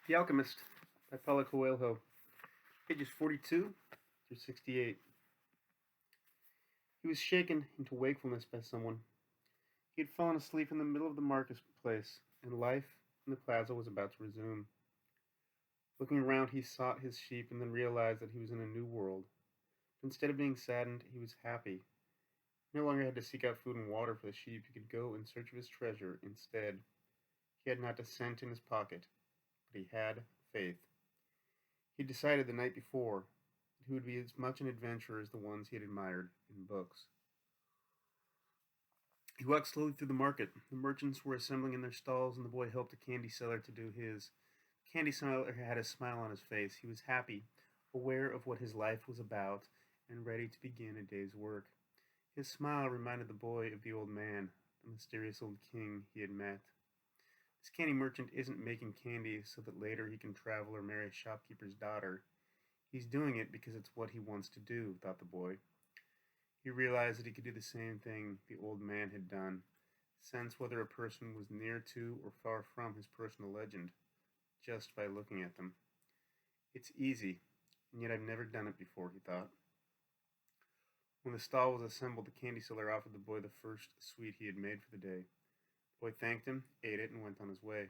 The Alchemist by Paulo Coelho, pages 42 through 68. He was shaken into wakefulness by someone. He had fallen asleep in the middle of the marketplace, and life in the plaza was about to resume. Looking around, he sought his sheep and then realized that he was in a new world. Instead of being saddened, he was happy. He no longer had to seek out food and water for the sheep. He could go in search of his treasure. Instead, he had not a cent in his pocket, but he had faith. He decided the night before that he would be as much an adventurer as the ones he had admired in books. He walked slowly through the market. The merchants were assembling in their stalls, and the boy helped a candy seller to do his. The candy seller had a smile on his face. He was happy, aware of what his life was about, and ready to begin a day's work. His smile reminded the boy of the old man, the mysterious old king he had met. This candy merchant isn't making candy so that later he can travel or marry a shopkeeper's daughter. He's doing it because it's what he wants to do, thought the boy. He realized that he could do the same thing the old man had done, sense whether a person was near to or far from his personal legend, just by looking at them. It's easy, and yet I've never done it before, he thought. When the stall was assembled, the candy seller offered the boy the first sweet he had made for the day. The boy thanked him, ate it, and went on his way.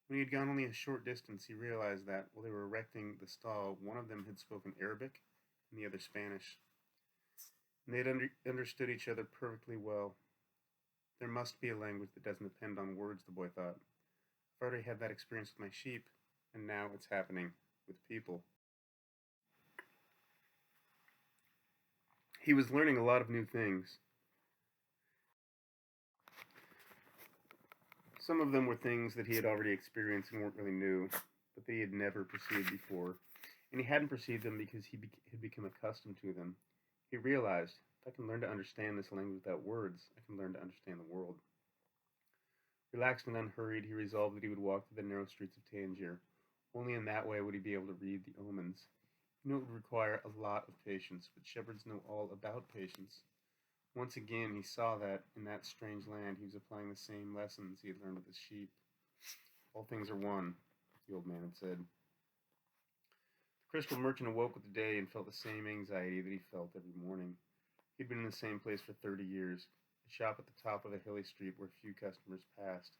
When he had gone only a short distance, he realized that, while they were erecting the stall, one of them had spoken Arabic and the other Spanish. And they had understood each other perfectly well. There must be a language that doesn't depend on words, the boy thought. I've already had that experience with my sheep, and now it's happening with people. He was learning a lot of new things. Some of them were things that he had already experienced and weren't really new, but that he had never perceived before. And he hadn't perceived them because he had become accustomed to them. He realized, if I can learn to understand this language without words, I can learn to understand the world. Relaxed and unhurried, he resolved that he would walk through the narrow streets of Tangier. Only in that way would he be able to read the omens. He knew it would require a lot of patience, but shepherds know all about patience. Once again, he saw that, in that strange land, he was applying the same lessons he had learned with his sheep. All things are one, the old man had said. The crystal merchant awoke with the day and felt the same anxiety that he felt every morning. He had been in the same place for 30 years, a shop at the top of a hilly street where few customers passed.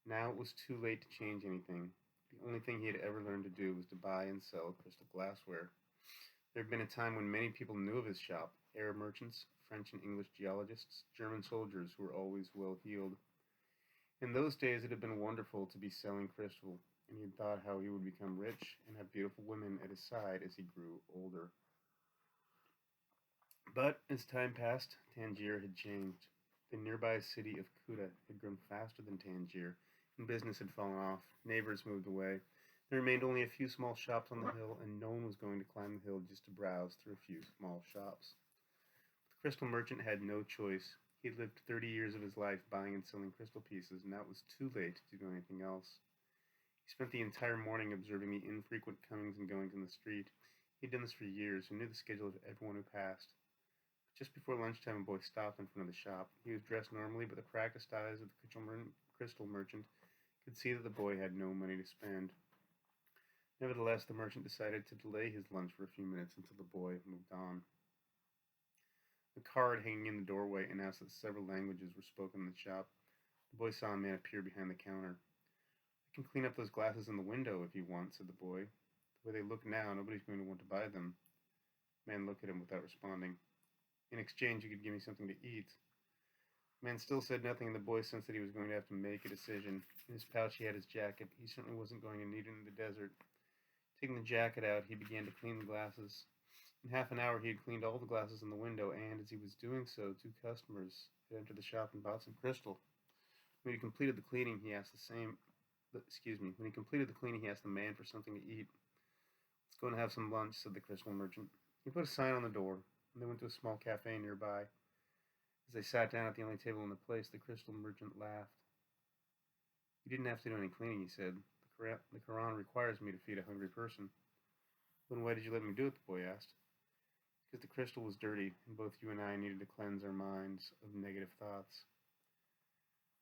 Now it was too late to change anything. The only thing he had ever learned to do was to buy and sell crystal glassware. There had been a time when many people knew of his shop: Arab merchants, French and English geologists, German soldiers who were always well-heeled. In those days it had been wonderful to be selling crystal, and he had thought how he would become rich and have beautiful women at his side as he grew older. But as time passed, Tangier had changed. The nearby city of Kuta had grown faster than Tangier, and business had fallen off. Neighbors moved away. There remained only a few small shops on the hill, and no one was going to climb the hill just to browse through a few small shops. The crystal merchant had no choice. He had lived 30 years of his life buying and selling crystal pieces, and now it was too late to do anything else. He spent the entire morning observing the infrequent comings and goings in the street. He had done this for years and knew the schedule of everyone who passed. Just before lunchtime, a boy stopped in front of the shop. He was dressed normally, but the practiced eyes of the crystal merchant could see that the boy had no money to spend. Nevertheless, the merchant decided to delay his lunch for a few minutes until the boy moved on. The card hanging in the doorway announced that several languages were spoken in the shop. The boy saw a man appear behind the counter. "I can clean up those glasses in the window if you want," said the boy. "The way they look now, nobody's going to want to buy them." The man looked at him without responding. "In exchange, you could give me something to eat." The man still said nothing, and the boy sensed that he was going to have to make a decision. In his pouch he had his jacket. He certainly wasn't going to need it in the desert. Taking the jacket out, he began to clean the glasses. In half an hour he had cleaned all the glasses in the window, and as he was doing so, two customers had entered the shop and bought some crystal. When he completed the cleaning, he asked When he completed the cleaning, he asked the man for something to eat. "Let's go and have some lunch," said the crystal merchant. He put a sign on the door, and they went to a small cafe nearby. As they sat down at the only table in the place, the crystal merchant laughed. "You didn't have to do any cleaning," he said. The Quran requires me to feed a hungry person." "Then why did you let me do it?" the boy asked. "Because the crystal was dirty, and both you and I needed to cleanse our minds of negative thoughts."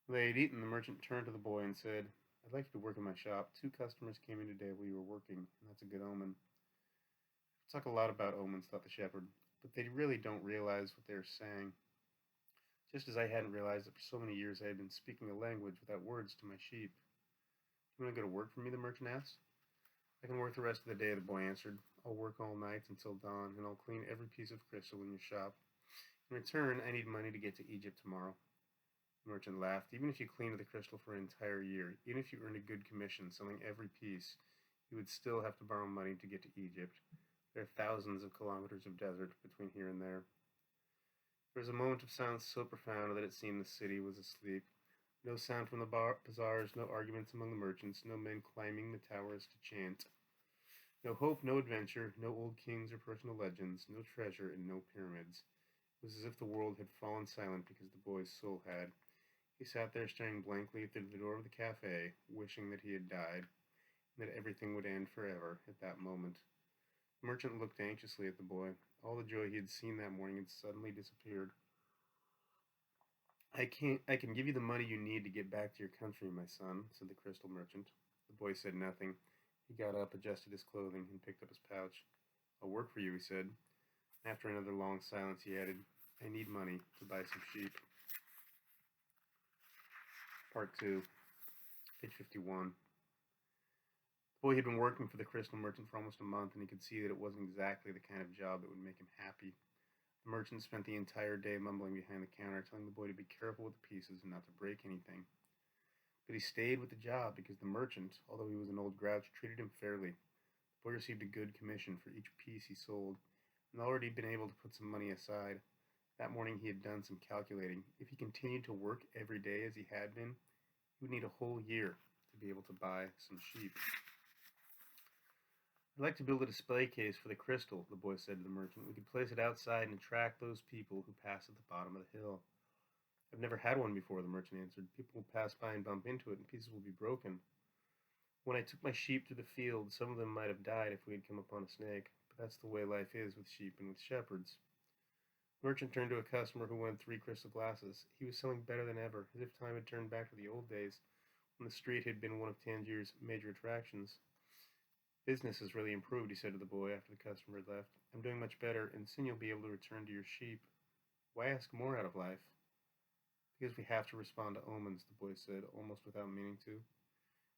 When they had eaten, the merchant turned to the boy and said, "I I'd like you to work in my shop. 2 customers came in today while you were working, and that's a good omen. We talk a lot about omens, thought the shepherd, but they really don't realize what they're saying. Just as I hadn't realized that for so many years I had been speaking a language without words to my sheep. You want to go to work for me? The merchant asked. I can work the rest of the day, the boy answered. I'll work all night until dawn, and I'll clean every piece of crystal in your shop. In return, I need money to get to Egypt tomorrow. The merchant laughed. Even if you cleaned the crystal for an entire year, even if you earned a good commission selling every piece, you would still have to borrow money to get to Egypt. There are thousands of kilometers of desert between here and there. There was a moment of silence so profound that it seemed the city was asleep. No sound from the bazaars, no arguments among the merchants, no men climbing the towers to chant. No hope, no adventure, no old kings or personal legends, no treasure, and no pyramids. It was as if the world had fallen silent because the boy's soul had. He sat there staring blankly through the door of the cafe, wishing that he had died, and that everything would end forever at that moment. The merchant looked anxiously at the boy. All the joy he had seen that morning had suddenly disappeared. I can give you the money you need to get back to your country, my son, said the crystal merchant. The boy said nothing. He got up, adjusted his clothing, and picked up his pouch. I'll work for you, he said. After another long silence, he added, I need money to buy some sheep. Part 2, page 51. The boy had been working for the crystal merchant for almost a month, and he could see that it wasn't exactly the kind of job that would make him happy. The merchant spent the entire day mumbling behind the counter, telling the boy to be careful with the pieces and not to break anything. But he stayed with the job because the merchant, although he was an old grouch, treated him fairly. The boy received a good commission for each piece he sold, and already been able to put some money aside. That morning he had done some calculating. If he continued to work every day as he had been, he would need a whole year to be able to buy some sheep. I'd like to build a display case for the crystal, the boy said to the merchant. We could place it outside and attract those people who pass at the bottom of the hill. I've never had one before, the merchant answered. People will pass by and bump into it, and pieces will be broken. When I took my sheep through the field, some of them might have died if we had come upon a snake, but that's the way life is with sheep and with shepherds. The merchant turned to a customer who won 3 crystal glasses. He was selling better than ever, as if time had turned back to the old days, when the street had been one of Tangier's major attractions. Business has really improved, he said to the boy after the customer had left. I'm doing much better, and soon you'll be able to return to your sheep. Why ask more out of life? Because we have to respond to omens, the boy said, almost without meaning to.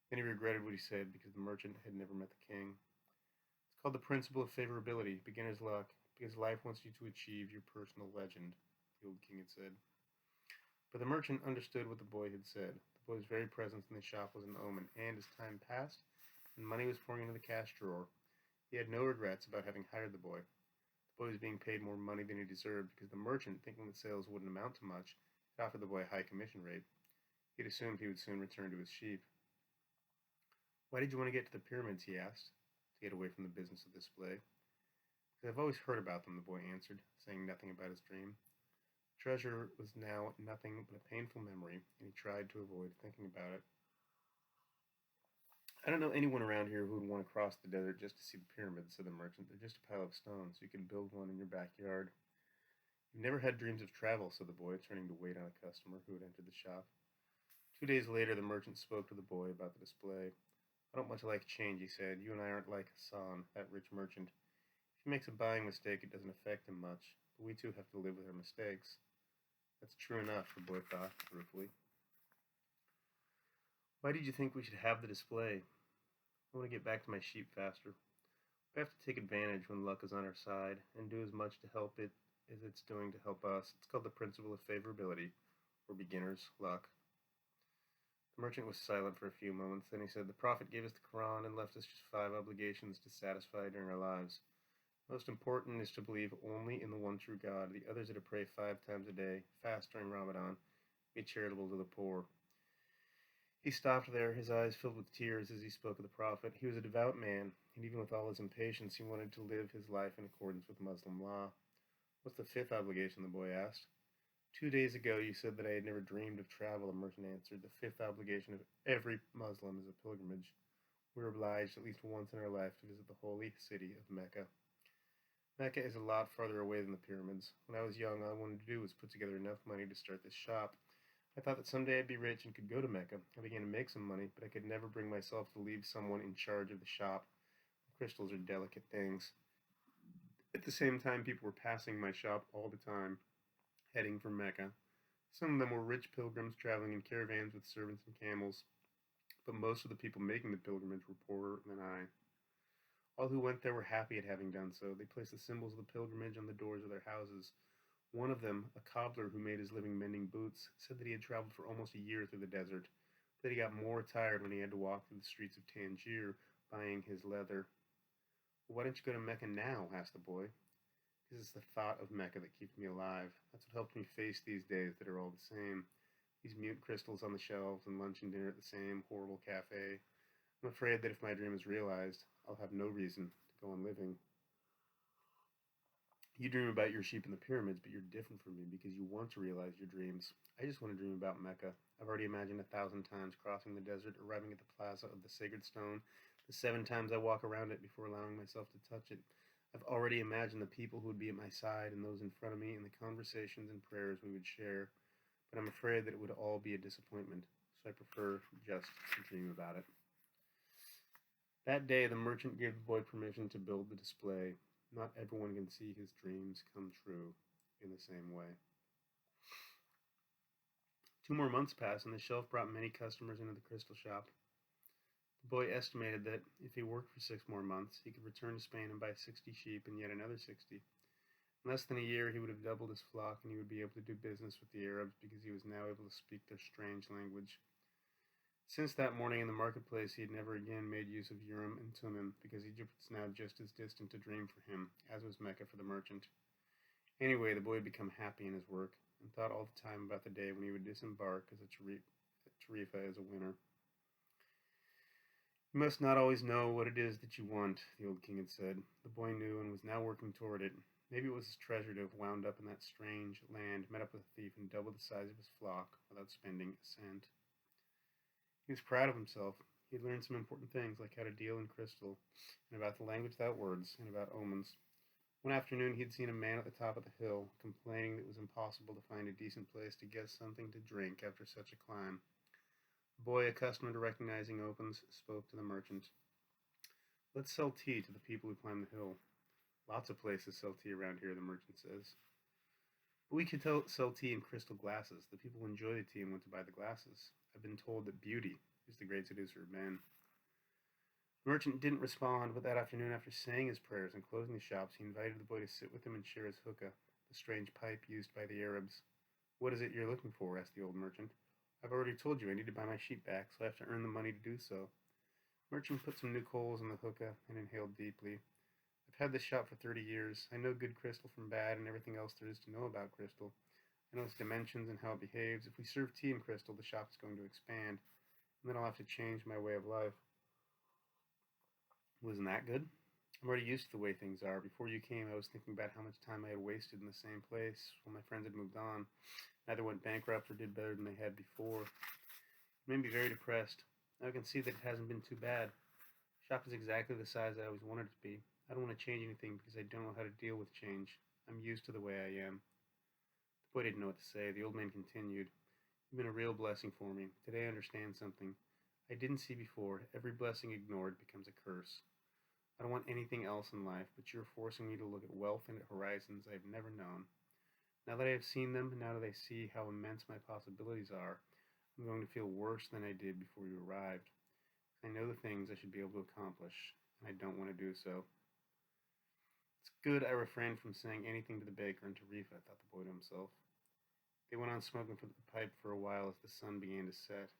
Then he regretted what he said, because the merchant had never met the king. It's called the principle of favorability, beginner's luck, because life wants you to achieve your personal legend, the old king had said. But the merchant understood what the boy had said. The boy's very presence in the shop was an omen, and as time passed, and money was pouring into the cash drawer, he had no regrets about having hired the boy. The boy was being paid more money than he deserved because the merchant, thinking that sales wouldn't amount to much, had offered the boy a high commission rate. He had assumed he would soon return to his sheep. Why did you want to get to the pyramids, he asked, to get away from the business of display. Because I've always heard about them, the boy answered, saying nothing about his dream. Treasure was now nothing but a painful memory, and he tried to avoid thinking about it. I don't know anyone around here who would want to cross the desert just to see the pyramids, said the merchant. They're just a pile of stones. You can build one in your backyard. You've never had dreams of travel, said the boy, turning to wait on a customer who had entered the shop. 2 days later, the merchant spoke to the boy about the display. I don't much like change, he said. You and I aren't like Hassan, that rich merchant. If he makes a buying mistake, it doesn't affect him much, but we too have to live with our mistakes. That's true enough, the boy thought, ruefully. Why did you think we should have the display? I want to get back to my sheep faster. We have to take advantage when luck is on our side, and do as much to help it as it's doing to help us. It's called the principle of favorability, or beginner's luck. The merchant was silent for a few moments. Then he said, the Prophet gave us the Quran and left us just 5 obligations to satisfy during our lives. Most important is to believe only in the one true God. The others are to pray 5 times a day, fast during Ramadan, be charitable to the poor. He stopped there, his eyes filled with tears as he spoke of the Prophet. He was a devout man, and even with all his impatience, he wanted to live his life in accordance with Muslim law. What's the 5th obligation, the boy asked. 2 days ago you said that I had never dreamed of travel, the merchant answered. The 5th obligation of every Muslim is a pilgrimage. We're obliged at least once in our life to visit the holy city of Mecca. Mecca is a lot farther away than the pyramids. When I was young, all I wanted to do was put together enough money to start this shop. I thought that someday I'd be rich and could go to Mecca. I began to make some money, but I could never bring myself to leave someone in charge of the shop. Crystals are delicate things. At the same time, people were passing my shop all the time, heading for Mecca. Some of them were rich pilgrims traveling in caravans with servants and camels, but most of the people making the pilgrimage were poorer than I. All who went there were happy at having done so. They placed the symbols of the pilgrimage on the doors of their houses. One of them, a cobbler who made his living mending boots, said that he had traveled for almost a year through the desert, that he got more tired when he had to walk through the streets of Tangier buying his leather. "Why don't you go to Mecca now?" asked the boy. "Because it's the thought of Mecca that keeps me alive. That's what helps me face these days that are all the same. These mute crystals on the shelves and lunch and dinner at the same horrible cafe. I'm afraid that if my dream is realized, I'll have no reason to go on living." "You dream about your sheep in the pyramids, but you're different from me because you want to realize your dreams. I just want to dream about Mecca. I've already imagined 1,000 times crossing the desert, arriving at the plaza of the sacred stone, the 7 times I walk around it before allowing myself to touch it. I've already imagined the people who would be at my side and those in front of me and the conversations and prayers we would share, but I'm afraid that it would all be a disappointment, so I prefer just to dream about it." That day, the merchant gave the boy permission to build the display. Not everyone can see his dreams come true in the same way. 2 more months passed, and the shelf brought many customers into the crystal shop. The boy estimated that if he worked for 6 more months, he could return to Spain and buy 60 sheep and yet another 60. In less than a year, he would have doubled his flock, and he would be able to do business with the Arabs because he was now able to speak their strange language. Since that morning in the marketplace, he had never again made use of Urim and Thummim, because Egypt was now just as distant a dream for him as was Mecca for the merchant. Anyway, the boy had become happy in his work, and thought all the time about the day when he would disembark as a Tarifa as a winner. "You must not always know what it is that you want," the old king had said. The boy knew and was now working toward it. Maybe it was his treasure to have wound up in that strange land, met up with a thief, and doubled the size of his flock without spending a cent. He was proud of himself. He had learned some important things, like how to deal in crystal, and about the language without words, and about omens. One afternoon he had seen a man at the top of the hill, complaining that it was impossible to find a decent place to get something to drink after such a climb. The boy, accustomed to recognizing omens, spoke to the merchant. "Let's sell tea to the people who climb the hill." "Lots of places sell tea around here," the merchant says. "But we could sell tea in crystal glasses. The people enjoy the tea and want to buy the glasses. I've been told that beauty is the great seducer of men." The merchant didn't respond, but that afternoon, after saying his prayers and closing the shops, he invited the boy to sit with him and share his hookah, the strange pipe used by the Arabs. "What is it you're looking for?" asked the old merchant. "I've already told you I need to buy my sheep back, so I have to earn the money to do so." The merchant put some new coals in the hookah and inhaled deeply. "I've had this shop for 30 years. I know good crystal from bad and everything else there is to know about crystal. I know its dimensions and how it behaves. If we serve tea in crystal, the shop is going to expand, and then I'll have to change my way of life." "Wasn't that good?" "I'm already used to the way things are. Before you came, I was thinking about how much time I had wasted in the same place while my friends had moved on. Either went bankrupt or did better than they had before. It made me very depressed. Now I can see that it hasn't been too bad. The shop is exactly the size I always wanted it to be. I don't want to change anything because I don't know how to deal with change. I'm used to the way I am." The boy didn't know what to say. The old man continued. "You've been a real blessing for me. Today I understand something I didn't see before. Every blessing ignored becomes a curse. I don't want anything else in life, but you're forcing me to look at wealth and at horizons I have never known. Now that I have seen them, and now that I see how immense my possibilities are, I'm going to feel worse than I did before you arrived. I know the things I should be able to accomplish, and I don't want to do so." "It's good I refrained from saying anything to the baker and to Rifa," thought the boy to himself. They went on smoking from the pipe for a while as the sun began to set.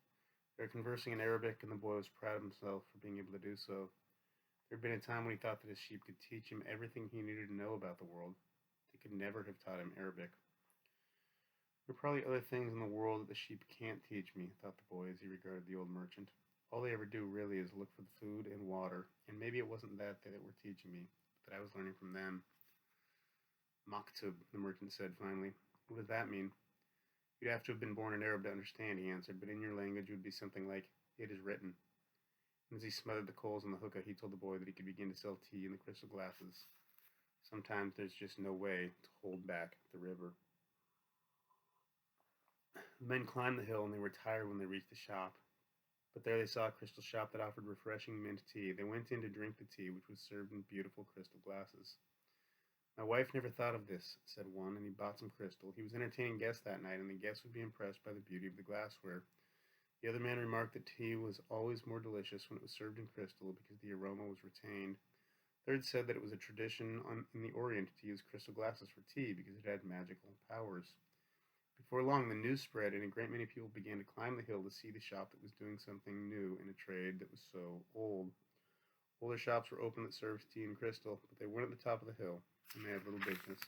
They were conversing in Arabic, and the boy was proud of himself for being able to do so. There had been a time when he thought that his sheep could teach him everything he needed to know about the world. They could never have taught him Arabic. "There are probably other things in the world that the sheep can't teach me," thought the boy as he regarded the old merchant. "All they ever do really is look for the food and water, and maybe it wasn't that they were teaching me, but that I was learning from them." "Maktub," the merchant said finally. "What does that mean?" "You'd have to have been born an Arab to understand," he answered, "but in your language it would be something like, 'It is written.'" And as he smothered the coals on the hookah, he told the boy that he could begin to sell tea in the crystal glasses. Sometimes there's just no way to hold back the river. The men climbed the hill and they were tired when they reached the shop. But there they saw a crystal shop that offered refreshing mint tea. They went in to drink the tea, which was served in beautiful crystal glasses. My wife never thought of this, said one, and he bought some crystal. He was entertaining guests that night, and the guests would be impressed by the beauty of the glassware. The other man remarked that tea was always more delicious when it was served in crystal because the aroma was retained. Third said that it was a tradition in the Orient to use crystal glasses for tea because it had magical powers. Before long, the news spread, and a great many people began to climb the hill to see the shop that was doing something new in a trade that was so old. Older shops were open that served tea and crystal, but they weren't at the top of the hill, and they had little business.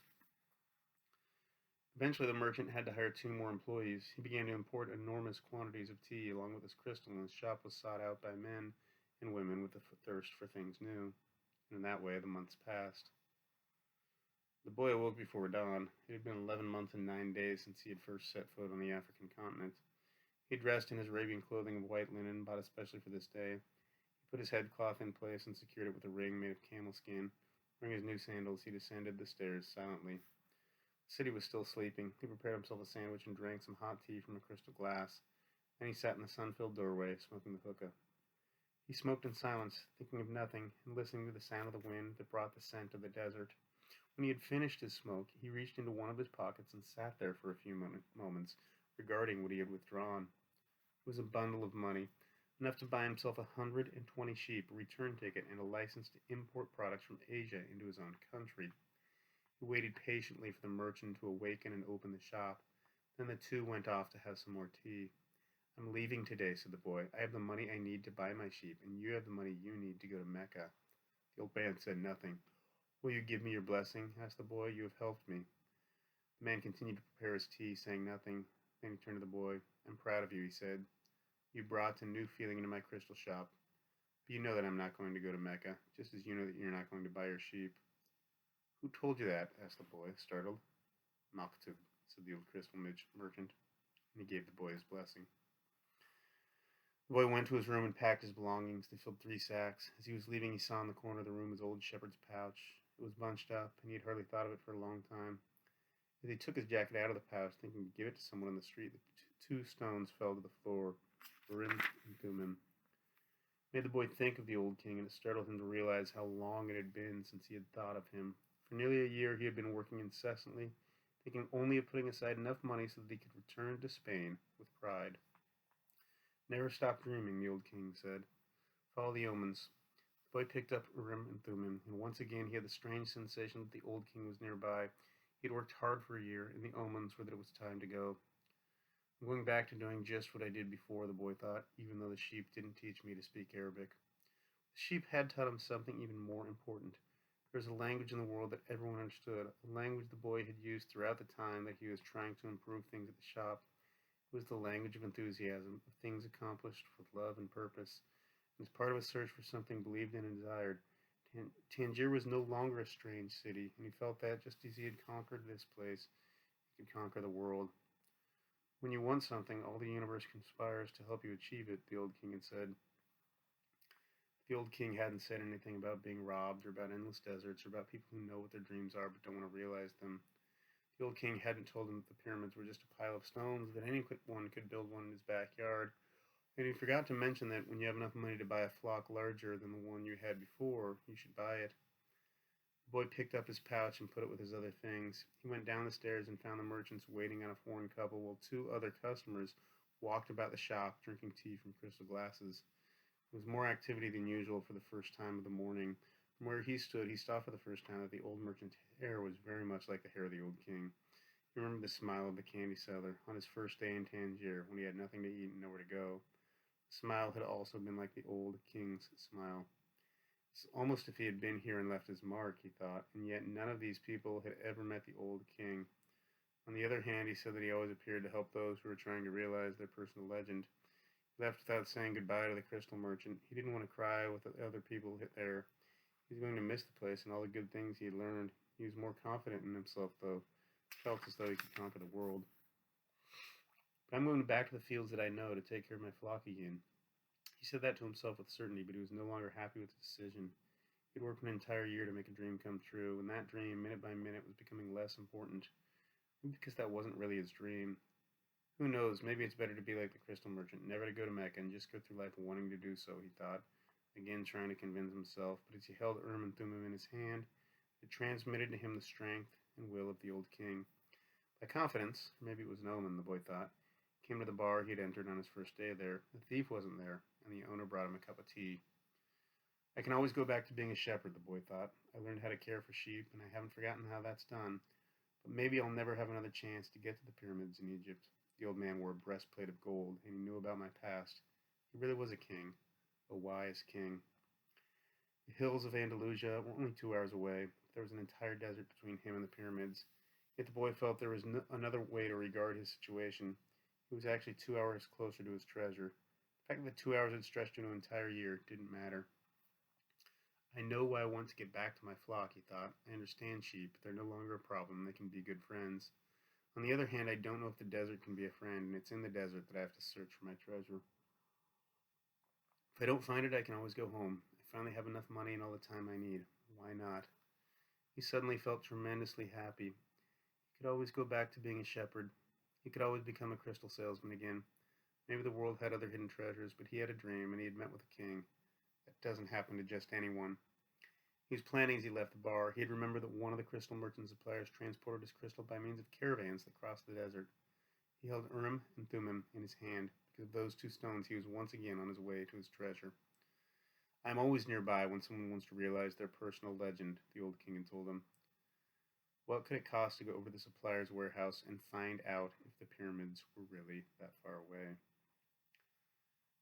Eventually, the merchant had to hire 2 more employees. He began to import enormous quantities of tea along with his crystal, and his shop was sought out by men and women with a thirst for things new. And in that way, the months passed. The boy awoke before dawn. It had been 11 months and 9 days since he had first set foot on the African continent. He dressed in his Arabian clothing of white linen, bought especially for this day. He put his headcloth in place and secured it with a ring made of camel skin. Wearing his new sandals, he descended the stairs silently. The city was still sleeping. He prepared himself a sandwich and drank some hot tea from a crystal glass. Then he sat in the sun-filled doorway, smoking the hookah. He smoked in silence, thinking of nothing, and listening to the sound of the wind that brought the scent of the desert. When he had finished his smoke, he reached into one of his pockets and sat there for a few moments, regarding what he had withdrawn. It was a bundle of money, enough to buy himself 120 sheep, a return ticket, and a license to import products from Asia into his own country. He waited patiently for the merchant to awaken and open the shop. Then the two went off to have some more tea. I'm leaving today, said the boy. I have the money I need to buy my sheep, and you have the money you need to go to Mecca. The old man said nothing. Will you give me your blessing? Asked the boy. You have helped me. The man continued to prepare his tea, saying nothing. Then he turned to the boy. I'm proud of you, he said. You brought a new feeling into my crystal shop. But you know that I'm not going to go to Mecca, just as you know that you're not going to buy your sheep. Who told you that? Asked the boy, startled. Maktub, said the old crystal merchant, and he gave the boy his blessing. The boy went to his room and packed his belongings. They filled 3 sacks. As he was leaving, he saw in the corner of the room his old shepherd's pouch. It was bunched up, and he had hardly thought of it for a long time. As he took his jacket out of the pouch, thinking to give it to someone on the street, the 2 stones fell to the floor, Urim and Thummim. It made the boy think of the old king, and it startled him to realize how long it had been since he had thought of him. For nearly a year he had been working incessantly, thinking only of putting aside enough money so that he could return to Spain with pride. Never stop dreaming, the old king said. Follow the omens. The boy picked up Urim and Thummim, and once again he had the strange sensation that the old king was nearby. He had worked hard for a year, and the omens were that it was time to go. I'm going back to doing just what I did before, the boy thought, even though the sheep didn't teach me to speak Arabic. The sheep had taught him something even more important. There was a language in the world that everyone understood, a language the boy had used throughout the time that he was trying to improve things at the shop. It was the language of enthusiasm, of things accomplished with love and purpose. It was part of a search for something believed in and desired. Tangier was no longer a strange city, and he felt that just as he had conquered this place, he could conquer the world. When you want something, all the universe conspires to help you achieve it, the old king had said. The old king hadn't said anything about being robbed, or about endless deserts, or about people who know what their dreams are but don't want to realize them. The old king hadn't told him that the pyramids were just a pile of stones, that anyone could build one in his backyard. And he forgot to mention that when you have enough money to buy a flock larger than the one you had before, you should buy it. The boy picked up his pouch and put it with his other things. He went down the stairs and found the merchants waiting on a foreign couple, while 2 other customers walked about the shop, drinking tea from crystal glasses. There was more activity than usual for the first time of the morning. From where he stood, he saw for the first time that the old merchant's hair was very much like the hair of the old king. He remembered the smile of the candy seller on his first day in Tangier, when he had nothing to eat and nowhere to go. The smile had also been like the old king's smile. It's almost if he had been here and left his mark, he thought, and yet none of these people had ever met the old king. On the other hand, he said that he always appeared to help those who were trying to realize their personal legend. He left without saying goodbye to the crystal merchant. He didn't want to cry with the other people there. He was going to miss the place and all the good things he had learned. He was more confident in himself, though. Felt as though he could conquer the world. But I'm going back to the fields that I know to take care of my flock again. He said that to himself with certainty, but he was no longer happy with the decision. He had worked an entire year to make a dream come true, and that dream, minute by minute, was becoming less important. Maybe because that wasn't really his dream. Who knows, maybe it's better to be like the crystal merchant, never to go to Mecca and just go through life wanting to do so, he thought, again trying to convince himself. But as he held Urim and Thummim in his hand, it transmitted to him the strength and will of the old king. By confidence, or maybe it was an omen, the boy thought, he came to the bar he had entered on his first day there. The thief wasn't there, and the owner brought him a cup of tea. I can always go back to being a shepherd, the boy thought. I learned how to care for sheep, and I haven't forgotten how that's done. But maybe I'll never have another chance to get to the pyramids in Egypt. The old man wore a breastplate of gold, and he knew about my past. He really was a king, a wise king. The hills of Andalusia were only 2 hours away. But there was an entire desert between him and the pyramids. Yet the boy felt there was another way to regard his situation. He was actually 2 hours closer to his treasure. The fact that 2 hours had stretched into an entire year didn't matter. I know why I want to get back to my flock, he thought. I understand sheep. They're no longer a problem. They can be good friends. On the other hand, I don't know if the desert can be a friend, and it's in the desert that I have to search for my treasure. If I don't find it, I can always go home. I finally have enough money and all the time I need. Why not? He suddenly felt tremendously happy. He could always go back to being a shepherd. He could always become a crystal salesman again. Maybe the world had other hidden treasures, but he had a dream, and he had met with a king. That doesn't happen to just anyone. He was planning as he left the bar. He had remembered that one of the crystal merchant suppliers transported his crystal by means of caravans that crossed the desert. He held Urim and Thummim in his hand. Because of those two stones, he was once again on his way to his treasure. I am always nearby when someone wants to realize their personal legend, the old king had told him. What could it cost to go over to the supplier's warehouse and find out if the pyramids were really that far away?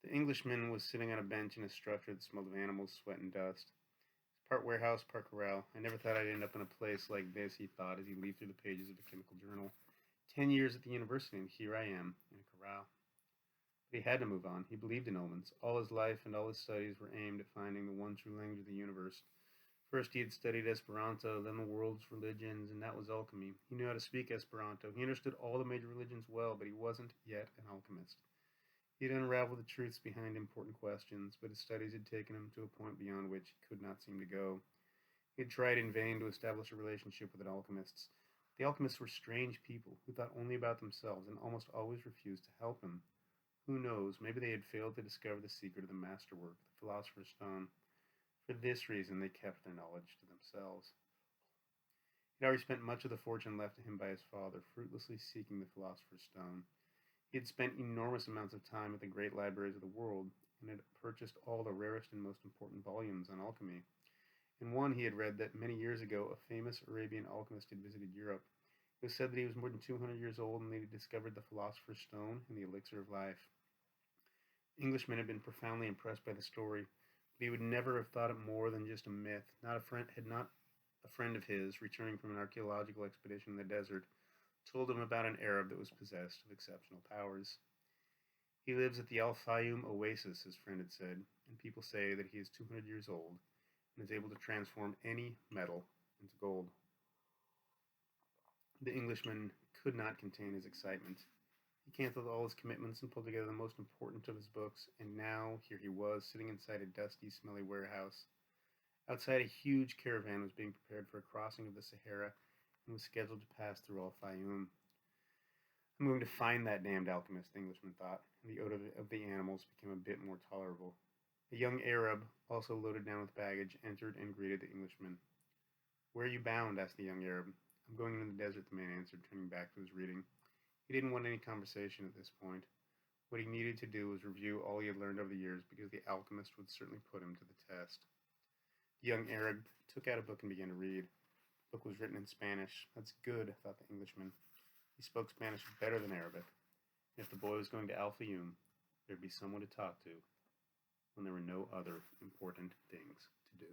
The Englishman was sitting on a bench in a structure that smelled of animals, sweat, and dust. Part warehouse, part corral. I never thought I'd end up in a place like this, he thought as he leafed through the pages of a chemical journal. 10 years at the university, and here I am, in a corral. But he had to move on. He believed in omens. All his life and all his studies were aimed at finding the one true language of the universe. First he had studied Esperanto, then the world's religions, and that was alchemy. He knew how to speak Esperanto. He understood all the major religions well, but he wasn't yet an alchemist. He had unraveled the truths behind important questions, but his studies had taken him to a point beyond which he could not seem to go. He had tried in vain to establish a relationship with the alchemists. The alchemists were strange people who thought only about themselves and almost always refused to help him. Who knows, maybe they had failed to discover the secret of the masterwork, the philosopher's stone. For this reason, they kept their knowledge to themselves. He had already spent much of the fortune left to him by his father, fruitlessly seeking the philosopher's stone. He had spent enormous amounts of time at the great libraries of the world, and had purchased all the rarest and most important volumes on alchemy. In one he had read that many years ago a famous Arabian alchemist had visited Europe. It was said that he was more than 200 years old and that he had discovered the philosopher's stone and the elixir of life. Englishmen had been profoundly impressed by the story, but he would never have thought it more than just a myth. Not a friend of his, returning from an archaeological expedition in the desert, told him about an Arab that was possessed of exceptional powers. He lives at the Al Fayoum oasis, his friend had said, and people say that he is 200 years old and is able to transform any metal into gold. The Englishman could not contain his excitement. He canceled all his commitments and pulled together the most important of his books, and now here he was, sitting inside a dusty, smelly warehouse. Outside, a huge caravan was being prepared for a crossing of the Sahara and was scheduled to pass through Al Fayoum. I'm going to find that damned alchemist, the Englishman thought, and the odor of the animals became a bit more tolerable. A young Arab, also loaded down with baggage, entered and greeted the Englishman. Where are you bound? Asked the young Arab. I'm going into the desert, the man answered, turning back to his reading. He didn't want any conversation at this point. What he needed to do was review all he had learned over the years, because the alchemist would certainly put him to the test. The young Arab took out a book and began to read. The book was written in Spanish. That's good, thought the Englishman. He spoke Spanish better than Arabic. If the boy was going to Al Fayoum, there'd be someone to talk to when there were no other important things to do.